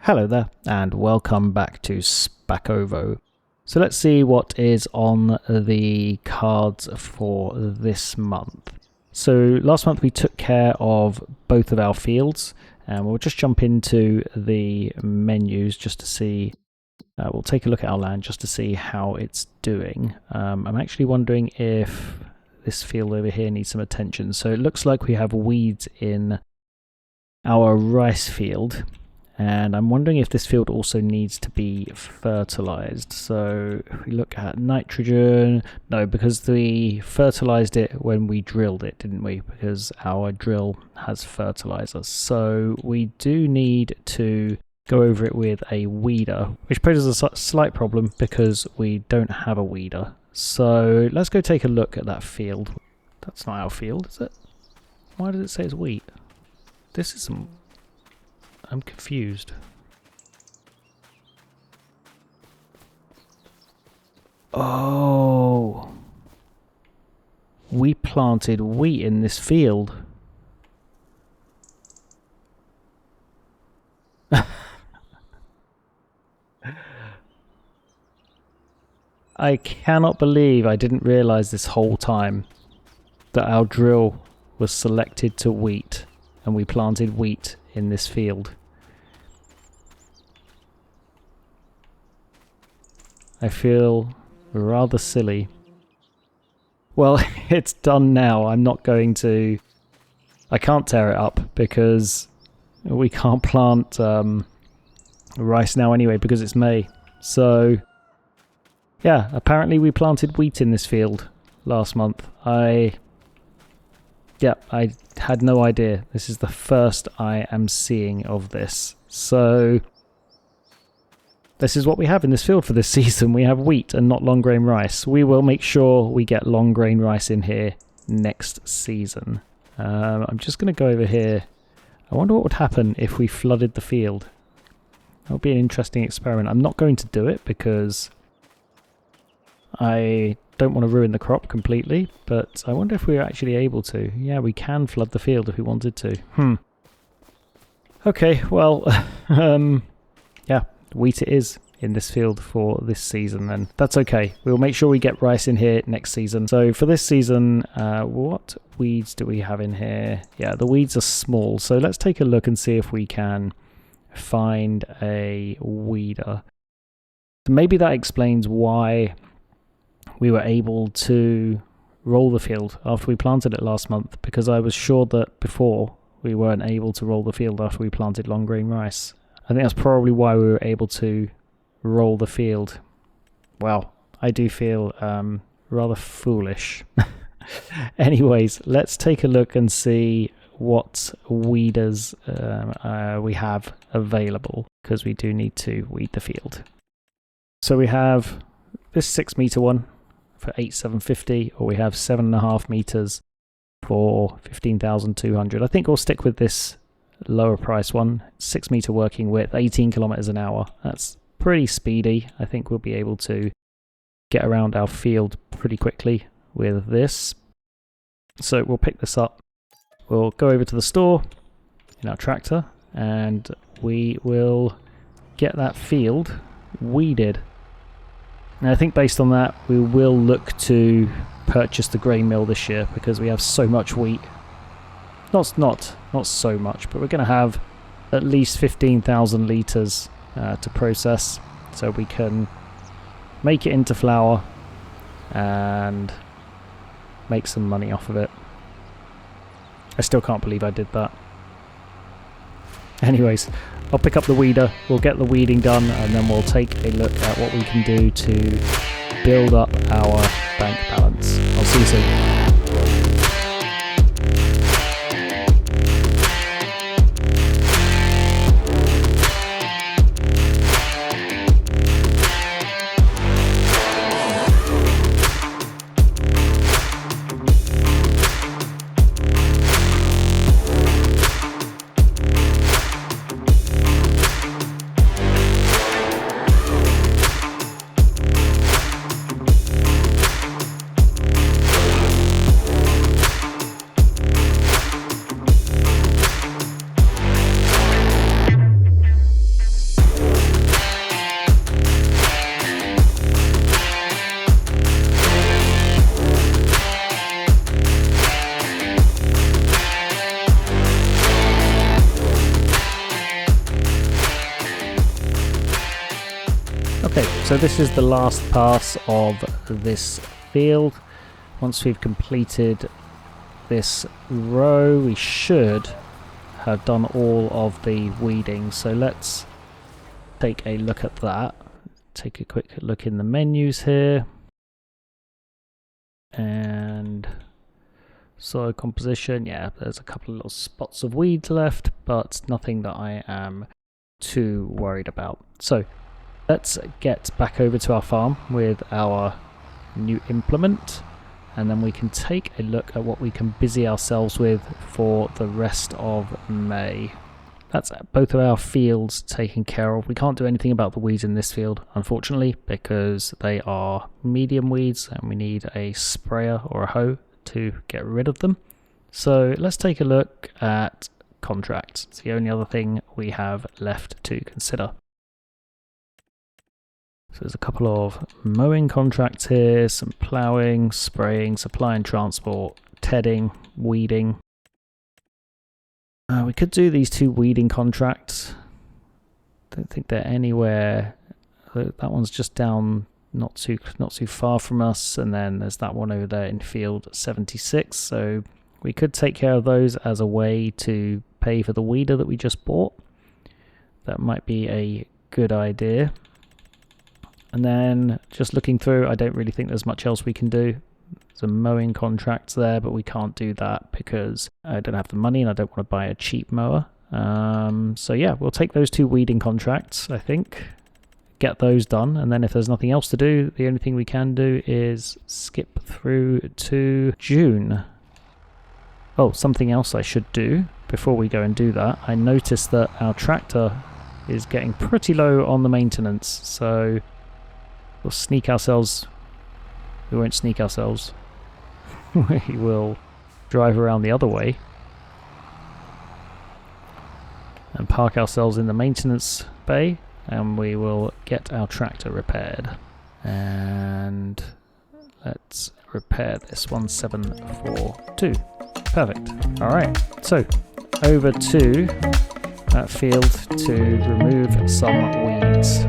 Hello there and welcome back to Szpakowo. So let's see what is on the cards for this month. So last month we took care of both of our fields and we'll just jump into the menus just to see, we'll take a look at our land just to see how it's doing. I'm actually wondering if this field over here needs some attention. So it looks like we have weeds in our rice field. And I'm wondering if this field also needs to be fertilized. So if we look at nitrogen, no, because we fertilized it when we drilled it, didn't we? Because our drill has fertilizer. So we do need to go over it with a weeder, which poses a slight problem because we don't have a weeder. So let's go take a look at that field. That's not our field, is it? Why does it say it's wheat? This isn't... I'm confused. Oh, we planted wheat in this field. I cannot believe I didn't realize this whole time that our drill was selected to wheat and we planted wheat in this field. I feel rather silly. Well, it's done now. I'm not going to... I can't tear it up because we can't plant rice now anyway because it's May. So, yeah, apparently we planted wheat in this field last month. I had no idea. This is the first I am seeing of this. So... this is what we have in this field for this season. We have wheat and not long grain rice. We will make sure we get long grain rice in here next season. I'm just going to go over here. I wonder what would happen if we flooded the field. That would be an interesting experiment. I'm not going to do it because I don't want to ruin the crop completely, but I wonder if we're actually able to. Yeah, we can flood the field if we wanted to. Okay, well, yeah. Wheat it is in this field for this season, and that's okay. We'll make sure we get rice in here next season. So for this season, what weeds do we have in here? Yeah, the weeds are small. So let's take a look and see if we can find a weeder. Maybe that explains why we were able to roll the field after we planted it last month, because I was sure that before we weren't able to roll the field after we planted long grain rice. I think that's probably why we were able to roll the field. Well, I do feel rather foolish. Anyways, let's take a look and see what weeders we have available, because we do need to weed the field. So we have this 6 meter one for 8,750, or we have 7.5 meters for 15,200. I think we'll stick with this lower price one. 6 meter working width, 18 kilometers an hour. That's pretty speedy. I think we'll be able to get around our field pretty quickly with this. So we'll pick this up. We'll go over to the store in our tractor and we will get that field weeded. Now I think based on that we will look to purchase the grain mill this year because we have so much wheat. Not so much, but we're going to have at least 15,000 litres to process, so we can make it into flour and make some money off of it. I still can't believe I did that. Anyways, I'll pick up the weeder, we'll get the weeding done, and then we'll take a look at what we can do to build up our bank balance. I'll see you soon. Okay, so this is the last pass of this field. Once we've completed this row, we should have done all of the weeding. So let's take a look at that. Take a quick look in the menus here. And soil composition, yeah, there's a couple of little spots of weeds left, but nothing that I am too worried about. So let's get back over to our farm with our new implement, and then we can take a look at what we can busy ourselves with for the rest of May. That's both of our fields taken care of. We can't do anything about the weeds in this field, unfortunately, because they are medium weeds and we need a sprayer or a hoe to get rid of them. So let's take a look at contracts. It's the only other thing we have left to consider. So there's a couple of mowing contracts here, some ploughing, spraying, supply and transport, tedding, weeding. We could do these 2 weeding contracts. Don't think they're anywhere. That one's just down not too far from us, and then there's that one over there in field 76. So we could take care of those as a way to pay for the weeder that we just bought. That might be a good idea. And then just looking through, I don't really think there's much else we can do. There's a mowing contract there, but we can't do that because I don't have the money and I don't want to buy a cheap mower. So yeah, we'll take those 2 weeding contracts, I think. Get those done, and then if there's nothing else to do, the only thing we can do is skip through to June. Oh, something else I should do before we go and do that. I noticed that our tractor is getting pretty low on the maintenance, so we'll sneak ourselves. We won't sneak ourselves. We will drive around the other way and park ourselves in the maintenance bay, and we will get our tractor repaired. And let's repair this 1742. Perfect. Alright, so over to that field to remove some weeds.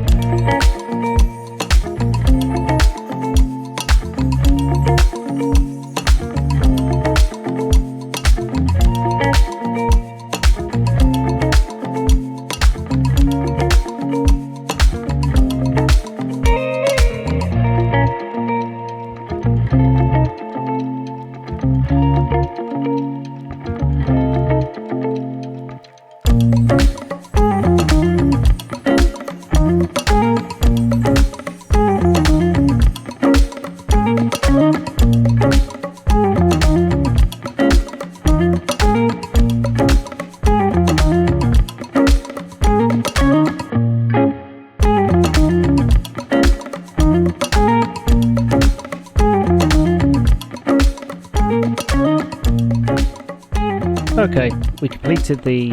Okay, we completed the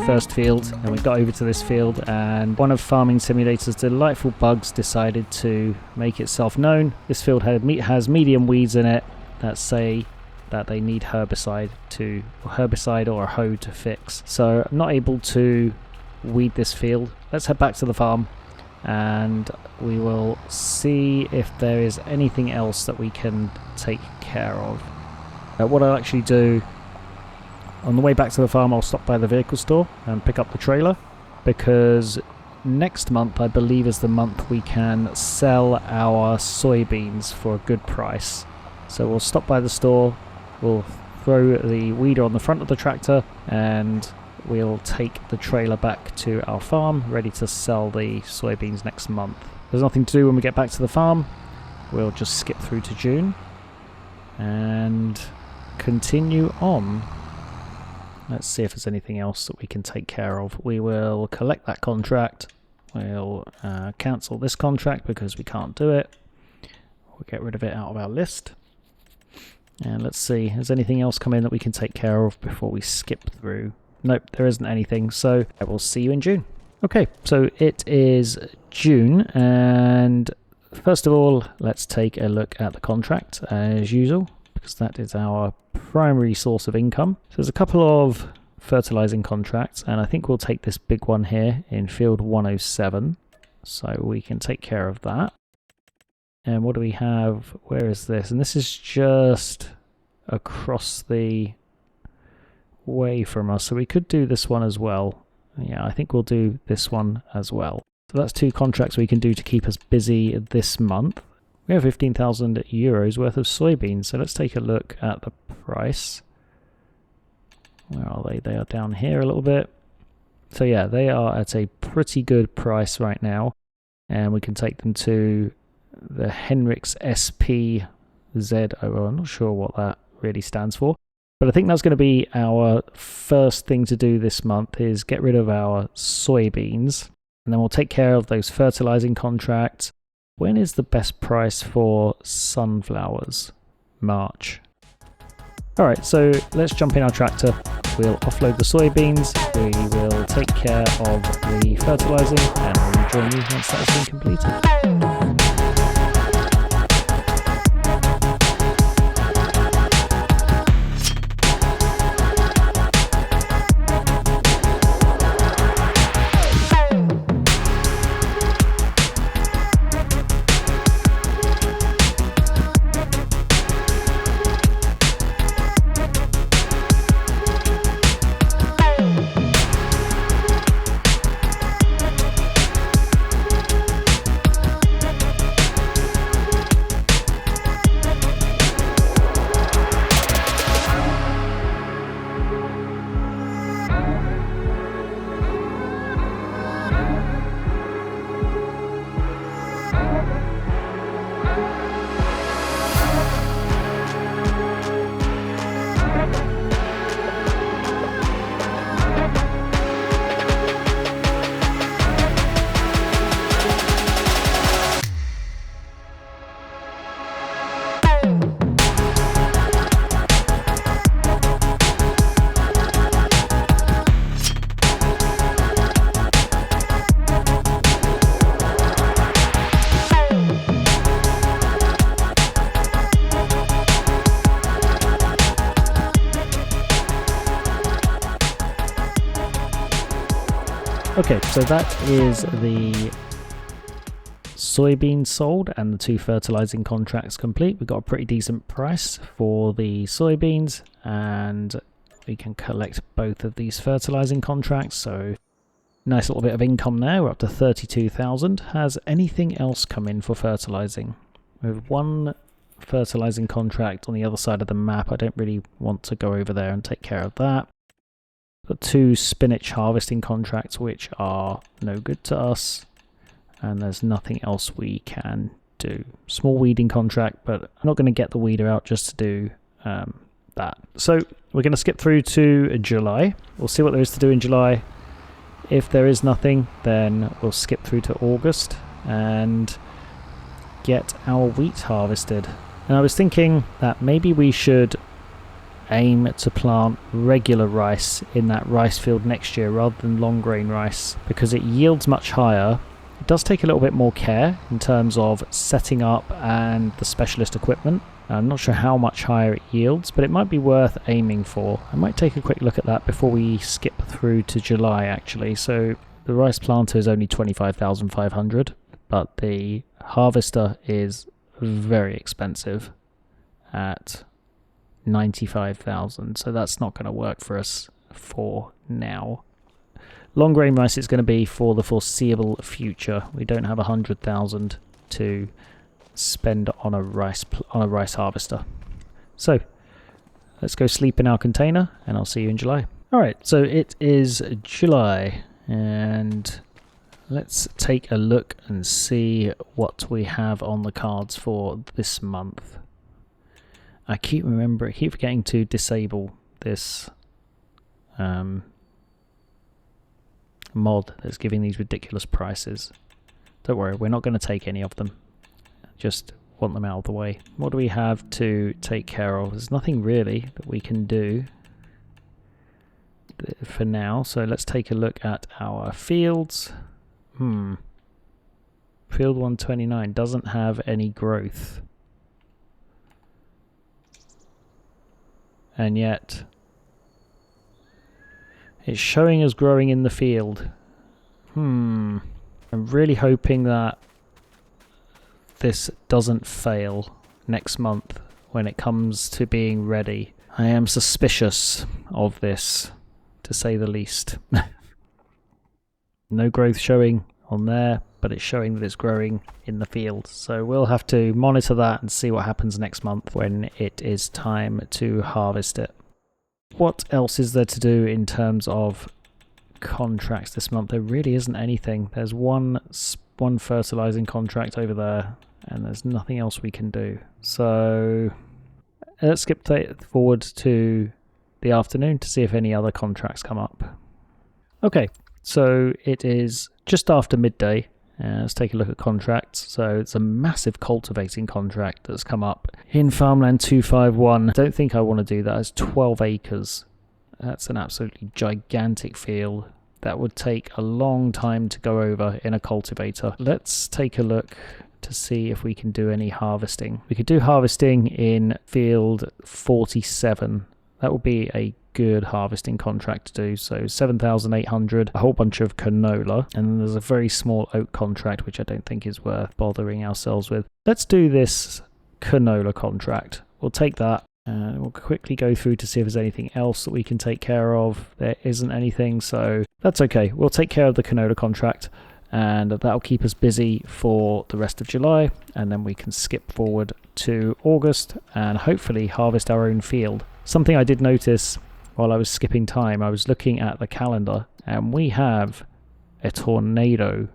first field and we got over to this field, and one of Farming Simulator's delightful bugs decided to make itself known. This field has medium weeds in it that say that they need herbicide or a hoe to fix. So I'm not able to weed this field. Let's head back to the farm and we will see if there is anything else that we can take care of. What I'll actually do on the way back to the farm, I'll stop by the vehicle store and pick up the trailer, because next month I believe is the month we can sell our soybeans for a good price. So we'll stop by the store, we'll throw the weeder on the front of the tractor, and we'll take the trailer back to our farm ready to sell the soybeans next month. There's nothing to do when we get back to the farm. We'll just skip through to June and continue on. Let's see if there's anything else that we can take care of. We will collect that contract. We'll cancel this contract because we can't do it. We'll get rid of it out of our list. And let's see, has anything else come in that we can take care of before we skip through? Nope, there isn't anything, so I will see you in June. Okay, so it is June, and first of all, let's take a look at the contract as usual, because that is our primary source of income. So there's a couple of fertilizing contracts, and I think we'll take this big one here in field 107. So we can take care of that. And what do we have? Where is this? And this is just across the way from us. So we could do this one as well. Yeah, I think we'll do this one as well. So that's 2 contracts we can do to keep us busy this month. We have 15,000 euros worth of soybeans. So let's take a look at the price. Where are they? They are down here a little bit. So yeah, they are at a pretty good price right now. And we can take them to the Henrik's SPZO. I'm not sure what that really stands for. But I think that's going to be our first thing to do this month, is get rid of our soybeans. And then we'll take care of those fertilizing contracts. When is the best price for sunflowers? March. Alright, so let's jump in our tractor. We'll offload the soybeans. We will take care of the fertilizing, and we'll join you once that has been completed. Okay, so that is the soybeans sold and the 2 fertilizing contracts complete. We got a pretty decent price for the soybeans, and we can collect both of these fertilizing contracts. So nice little bit of income there. We're up to 32,000. Has anything else come in for fertilizing? We have 1 fertilizing contract on the other side of the map. I don't really want to go over there and take care of that. Got 2 spinach harvesting contracts, which are no good to us, and there's nothing else we can do. Small weeding contract, but I'm not going to get the weeder out just to do that. So we're going to skip through to July. We'll see what there is to do in July. If there is nothing, then we'll skip through to August and get our wheat harvested. And I was thinking that maybe we should aim to plant regular rice in that rice field next year rather than long grain rice, because it yields much higher. It does take a little bit more care in terms of setting up and the specialist equipment. I'm not sure how much higher it yields, but it might be worth aiming for. I might take a quick look at that before we skip through to July actually. So the rice planter is only 25,500, but the harvester is very expensive at 95,000, so that's not going to work for us for now. Long grain rice is going to be for the foreseeable future. We don't have 100,000 to spend on a rice harvester. So let's go sleep in our container, and I'll see you in July. All right, so it is July, and let's take a look and see what we have on the cards for this month. I keep forgetting to disable this mod that's giving these ridiculous prices. Don't worry, we're not going to take any of them. Just want them out of the way. What do we have to take care of? There's nothing really that we can do for now. So let's take a look at our fields. Field 129 doesn't have any growth. And yet it's showing us growing in the field. I'm really hoping that this doesn't fail next month when it comes to being ready. I am suspicious of this, to say the least. No growth showing on there, but it's showing that it's growing in the field. So we'll have to monitor that and see what happens next month when it is time to harvest it. What else is there to do in terms of contracts this month? There really isn't anything. There's one fertilizing contract over there, and there's nothing else we can do. So let's skip forward to the afternoon to see if any other contracts come up. Okay, so it is just after midday. Let's take a look at contracts. So it's a massive cultivating contract that's come up in Farmland 251. I don't think I want to do that. It's 12 acres. That's an absolutely gigantic field. That would take a long time to go over in a cultivator. Let's take a look to see if we can do any harvesting. We could do harvesting in field 47. That would be a good harvesting contract to do. So 7,800, a whole bunch of canola, and then there's a very small oat contract which I don't think is worth bothering ourselves with. Let's do this canola contract. We'll take that. We'll quickly go through to see if there's anything else that we can take care of. There isn't anything, so that's okay. We'll take care of the canola contract, and that'll keep us busy for the rest of July, and then we can skip forward to August and hopefully harvest our own field. Something I did notice while I was skipping time, I was looking at the calendar, and we have a tornado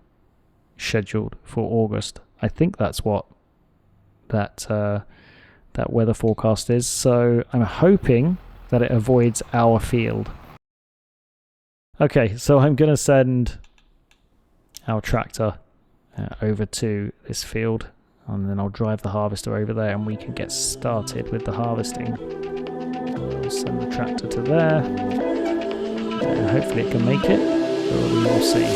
scheduled for August. I think that's what that weather forecast is, so I'm hoping that it avoids our field. Okay, so I'm going to send our tractor over to this field, and then I'll drive the harvester over there and we can get started with the harvesting. I'll send the tractor to there, and hopefully it can make it, but we will see.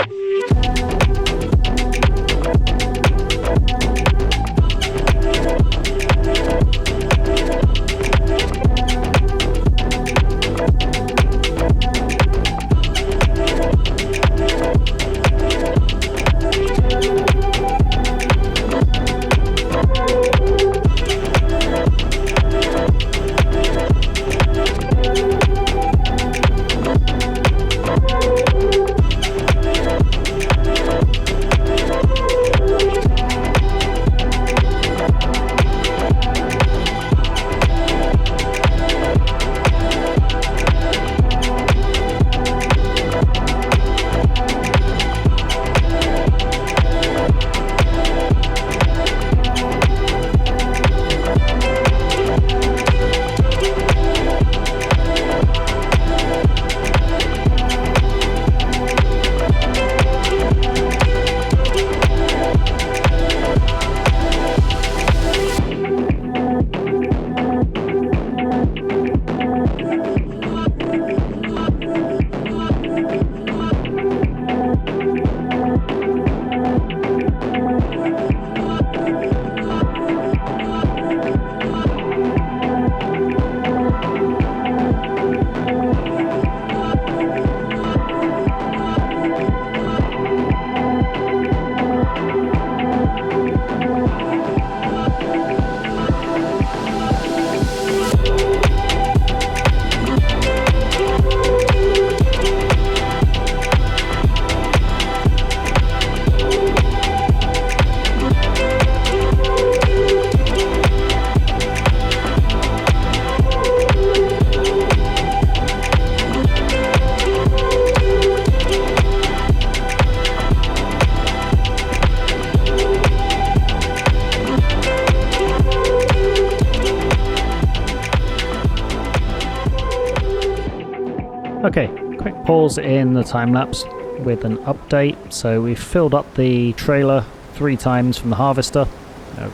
Okay, quick pause in the time lapse with an update. So we've filled up the trailer 3 times from the harvester.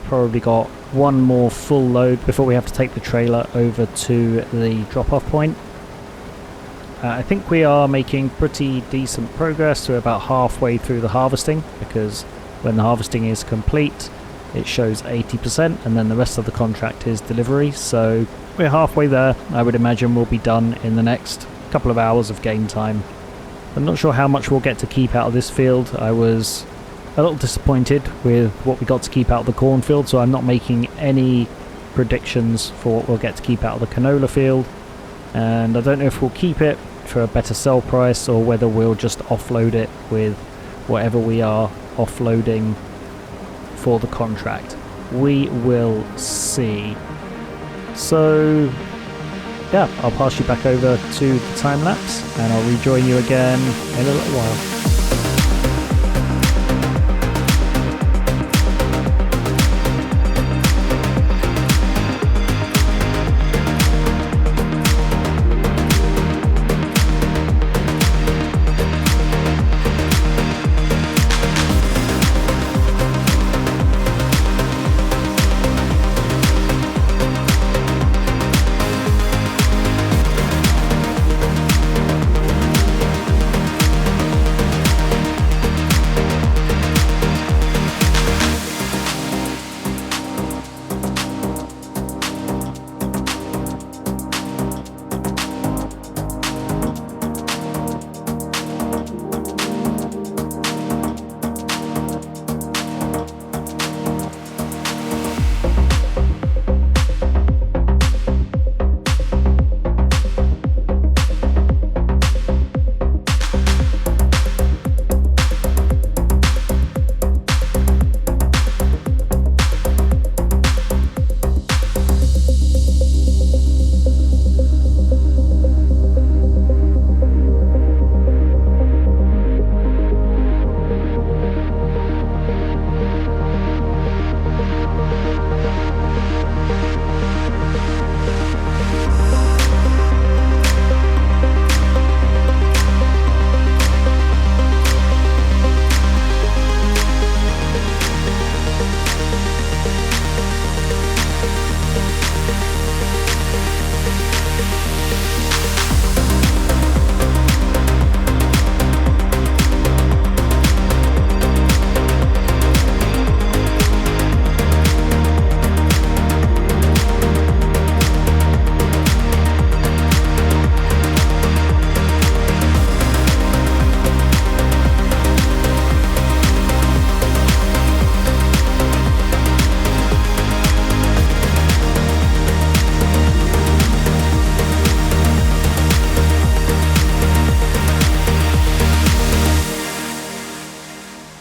Probably got one more full load before we have to take the trailer over to the drop-off point. I think we are making pretty decent progress. We're about halfway through the harvesting, because when the harvesting is complete it shows 80% and then the rest of the contract is delivery. So we're halfway there. I would imagine we'll be done in the next couple of hours of game time. I'm not sure how much we'll get to keep out of this field. I was a little disappointed with what we got to keep out of the cornfield, so I'm not making any predictions for what we'll get to keep out of the canola field, and I don't know if we'll keep it for a better sell price or whether we'll just offload it with whatever we are offloading for the contract. We will see. So yeah, I'll pass you back over to the time lapse and I'll rejoin you again in a little while.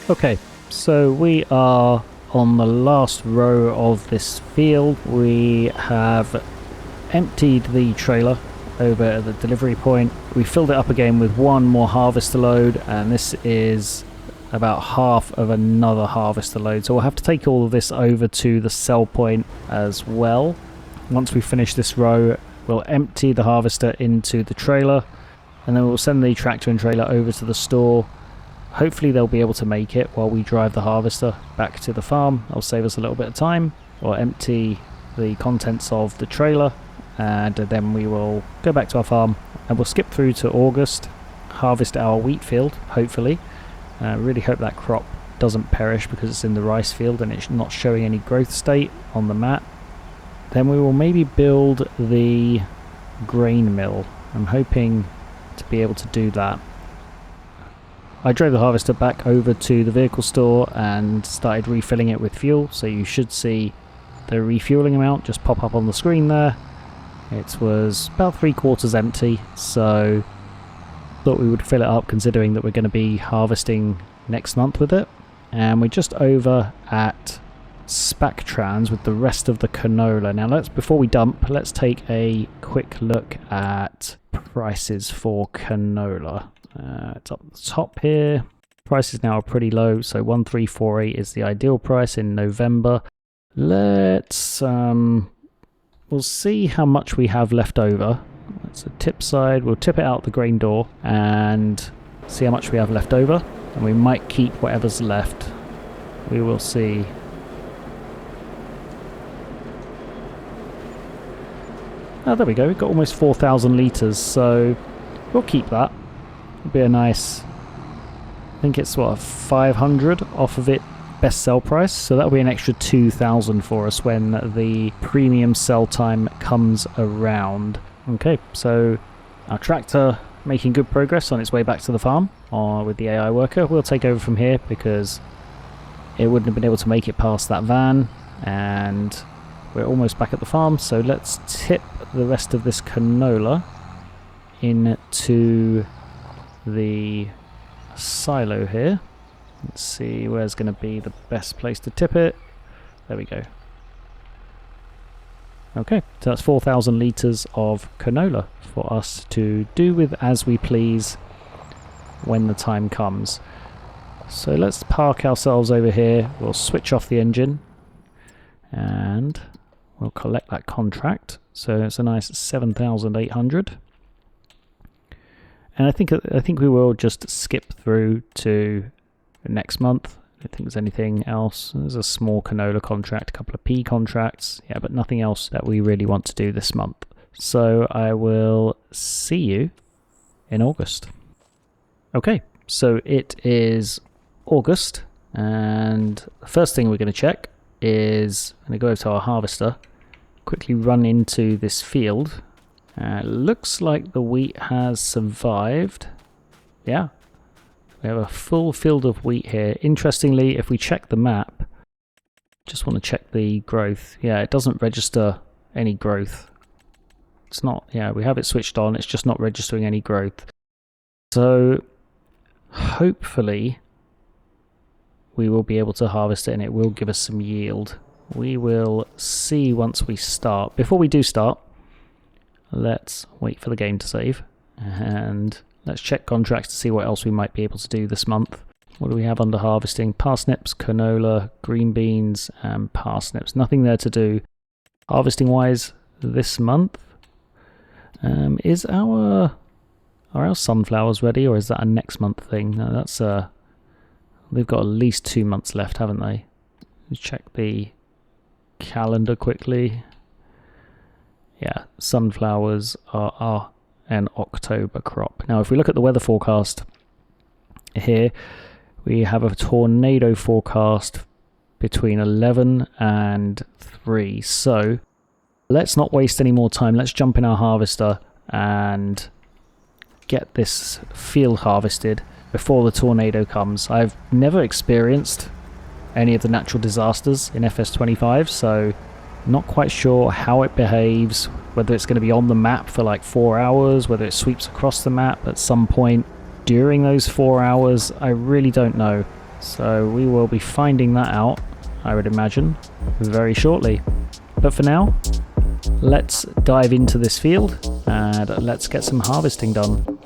Okay, so we are on the last row of this field. We have emptied the trailer over at the delivery point. We filled it up again with one more harvester load, and this is about half of another harvester load. So we'll have to take all of this over to the sell point as well. Once we finish this row, we'll empty the harvester into the trailer, and then we'll send the tractor and trailer over to the store. Hopefully they'll be able to make it while we drive the harvester back to the farm. That'll save us a little bit of time. We'll empty the contents of the trailer, and then we will go back to our farm, and we'll skip through to August, harvest our wheat field, hopefully. Really hope that crop doesn't perish because it's in the rice field and it's not showing any growth state on the map. Then we will maybe build the grain mill. I'm hoping to be able to do that. I drove the harvester back over to the vehicle store and started refilling it with fuel, so you should see the refueling amount just pop up on the screen there. It was about 3/4 empty, so thought we would fill it up considering that we're going to be harvesting next month with it. And we're just over at Szpakowo with the rest of the canola. Now before we dump, let's take a quick look at prices for canola. It's up the top here. Prices now are pretty low, so 1348 is the ideal price in November. Let's we'll see how much we have left over. That's a tip side. We'll tip it out the grain door and see how much we have left over, and we might keep whatever's left. We will see. Oh, there we go. We've got almost 4,000 litres, so we'll keep that. It'll be a nice, I think it's what, 500 off of it best sell price, so that'll be an extra 2,000 for us when the premium sell time comes around. Okay, so our tractor making good progress on its way back to the farm with the AI worker. We'll take over from here because it wouldn't have been able to make it past that van, and we're almost back at the farm. So let's tip the rest of this canola into the silo here. Let's see where's going to be the best place to tip it. There we go. Okay, so that's 4,000 litres of canola for us to do with as we please when the time comes. So let's park ourselves over here. We'll switch off the engine and we'll collect that contract. So it's a nice 7,800. And I think we will just skip through to next month. I don't think there's anything else. There's a small canola contract, a couple of pea contracts, yeah, but nothing else that we really want to do this month. So I will see you in August. Okay, so it is August, and the first thing we're going to check is, I'm going to go over to our harvester, quickly run into this field. Looks like the wheat has survived. Yeah. We have a full field of wheat here. Interestingly, if we check the map, just want to check the growth. Yeah, it doesn't register any growth. It's not, yeah, we have it switched on. It's just not registering any growth. So hopefully we will be able to harvest it and it will give us some yield. We will see once we start. Before we do start, let's wait for the game to save and let's check contracts to see what else we might be able to do this month. What do we have under harvesting? Parsnips, canola, green beans, and parsnips. Nothing there to do harvesting wise this month. Is are our sunflowers ready, or is that a next month thing? No, that's they've got at least 2 months left, haven't they? Let's check the calendar quickly. Yeah, sunflowers are an October crop. Now if we look at the weather forecast here, we have a tornado forecast between 11 and 3. So let's not waste any more time. Let's jump in our harvester and get this field harvested before the tornado comes. I've never experienced any of the natural disasters in FS25, so not quite sure how it behaves, whether it's going to be on the map for like 4 hours, whether it sweeps across the map at some point during those 4 hours. I really don't know. So we will be finding that out, I would imagine, very shortly. But for now, let's dive into this field and let's get some harvesting done.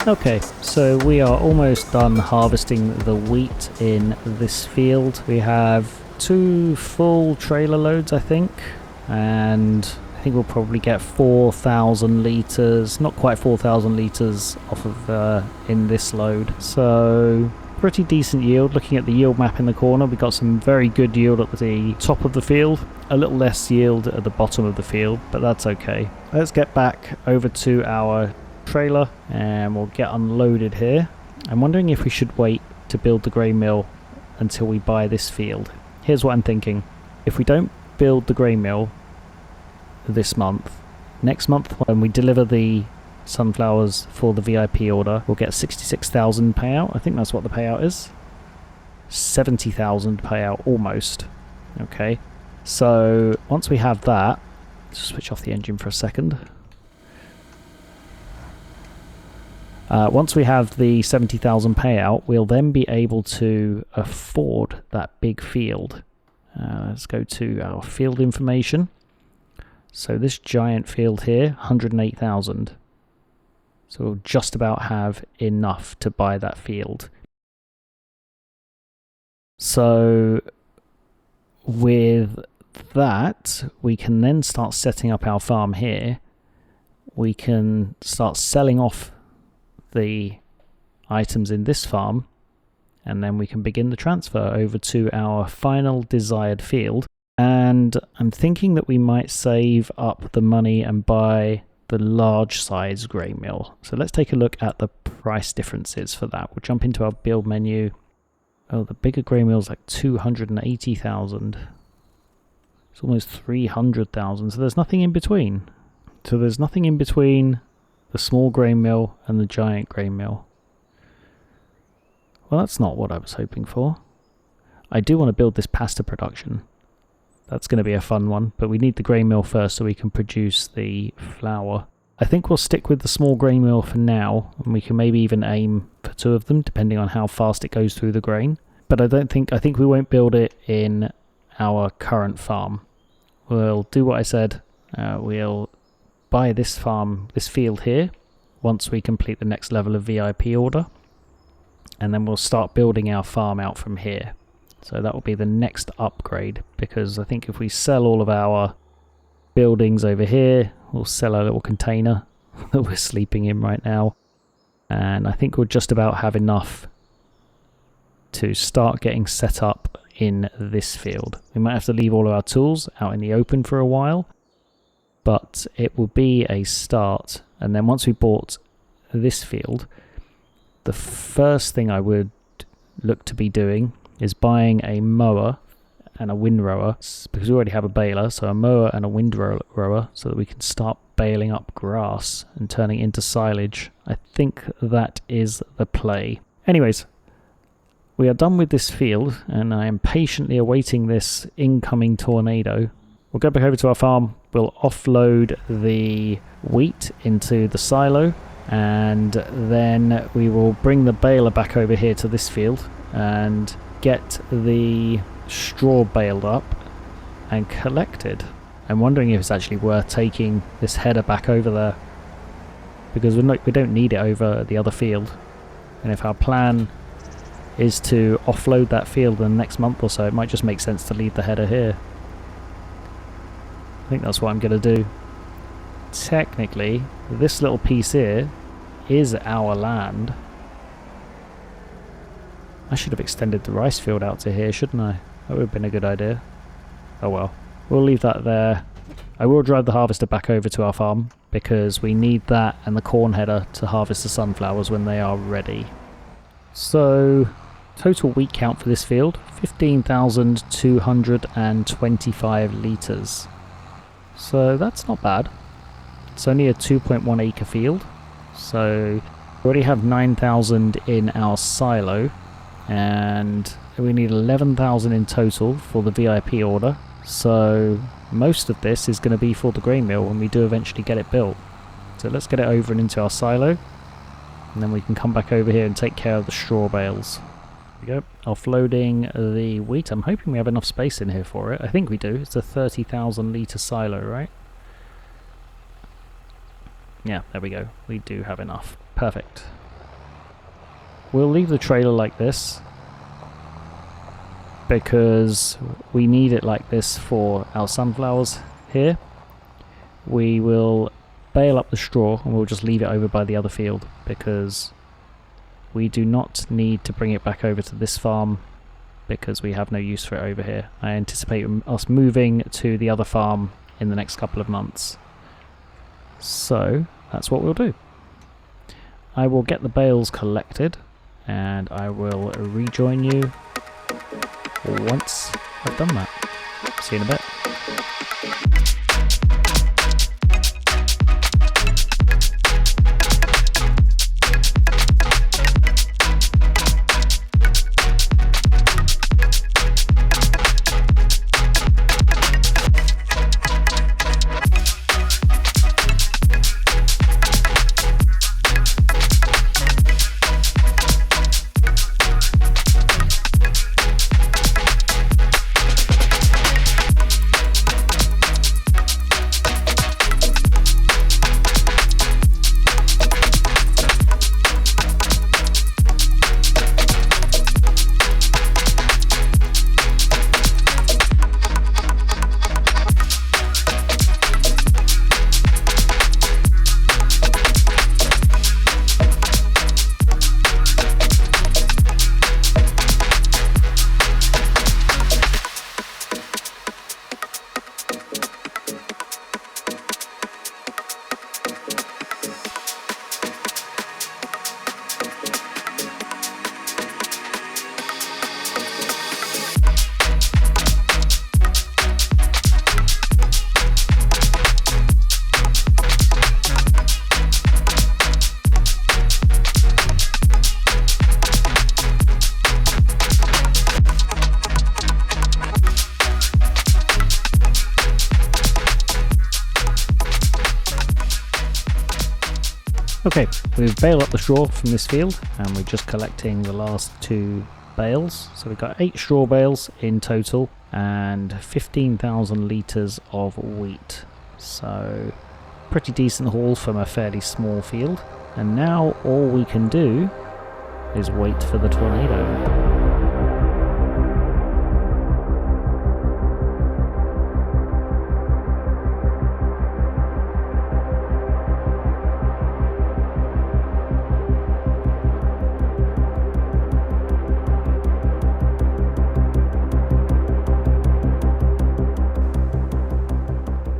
Okay, so we are almost done harvesting the wheat in this field. We have 2 full trailer loads, I think, and I think we'll probably get 4,000 litres, not quite 4,000 litres off of in this load. So pretty decent yield. Looking at the yield map in the corner, we got some very good yield at the top of the field, a little less yield at the bottom of the field, but that's okay. Let's get back over to our trailer and we'll get unloaded here I'm wondering if we should wait to build the grain mill until we buy this field. Here's what I'm thinking. If we don't build the grain mill this month, next month when we deliver the sunflowers for the VIP order, we'll get 66,000 payout. I think that's what the payout is. 70,000 payout almost. Okay, so once we have that, just switch off the engine for a second. Once we have the 70,000 payout, we'll then be able to afford that big field. Let's go to our field information. So this giant field here, 108,000. So we'll just about have enough to buy that field. So with that, we can then start setting up our farm here. We can start selling off the items in this farm, and then we can begin the transfer over to our final desired field. And I'm thinking that we might save up the money and buy the large size grain mill. So let's take a look at the price differences for that. We'll jump into our build menu. Oh, the bigger grain mill is like 280,000. It's almost 300,000. So there's nothing in between. So there's nothing in between the small grain mill and the giant grain mill. Well, that's not what I was hoping for. I do want to build this pasta production. That's going to be a fun one, but we need the grain mill first so we can produce the flour. I think we'll stick with the small grain mill for now, and we can maybe even aim for 2 of them, depending on how fast it goes through the grain. But I think we won't build it in our current farm. We'll do what I said. We'll buy this field here, once we complete the next level of VIP order. And then we'll start building our farm out from here. So that will be the next upgrade, because I think if we sell all of our buildings over here, we'll sell our little container that we're sleeping in right now. And I think we'll just about have enough to start getting set up in this field. We might have to leave all of our tools out in the open for a while, but it will be a start. And then once we bought this field, the first thing I would look to be doing is buying a mower and a windrower, because we already have a baler, so a mower and a windrower, so that we can start baling up grass and turning it into silage. I think that is the play. Anyways, we are done with this field, and I am patiently awaiting this incoming tornado. We'll go back over to our farm, we'll offload the wheat into the silo, and then we will bring the baler back over here to this field and get the straw baled up and collected. I'm wondering if it's actually worth taking this header back over there, because we don't need it over the other field. And if our plan is to offload that field in the next month or so, it might just make sense to leave the header here. I think that's what I'm going to do. Technically, this little piece here is our land. I should have extended the rice field out to here, shouldn't I? That would have been a good idea. Oh well. We'll leave that there. I will drive the harvester back over to our farm, because we need that and the corn header to harvest the sunflowers when they are ready. So, total wheat count for this field, 15,225 litres. So that's not bad. It's only a 2.1 acre field. So we already have 9,000 in our silo, and we need 11,000 in total for the VIP order. So most of this is going to be for the grain mill when we do eventually get it built. So let's get it over and into our silo, and then we can come back over here and take care of the straw bales. There we go. Offloading the wheat. I'm hoping we have enough space in here for it. I think we do. It's a 30,000 litre silo, right? Yeah, there we go. We do have enough. Perfect. We'll leave the trailer like this, because we need it like this for our sunflowers here. We will bale up the straw and we'll just leave it over by the other field, because we do not need to bring it back over to this farm, because we have no use for it over here. I anticipate us moving to the other farm in the next couple of months. So that's what we'll do. I will get the bales collected, and I will rejoin you once I've done that. See you in a bit. Okay, we've baled up the straw from this field and we're just collecting the last 2 bales. So we've got 8 straw bales in total and 15,000 litres of wheat. So pretty decent haul from a fairly small field. And now all we can do is wait for the tornado.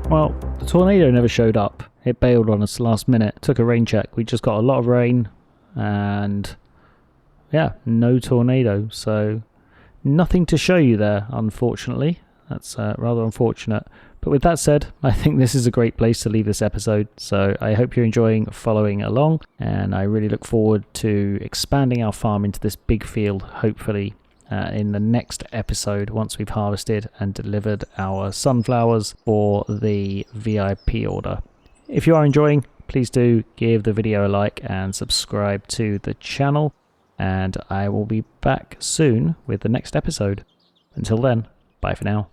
Well, the tornado never showed up. It bailed on us last minute. Took a rain check. We just got a lot of rain and yeah, no tornado. So nothing to show you there, unfortunately. That's rather unfortunate. But with that said, I think this is a great place to leave this episode. So I hope you're enjoying following along, and I really look forward to expanding our farm into this big field, hopefully in the next episode once we've harvested and delivered our sunflowers for the VIP order. If you are enjoying, please do give the video a like and subscribe to the channel, and I will be back soon with the next episode. Until then, bye for now.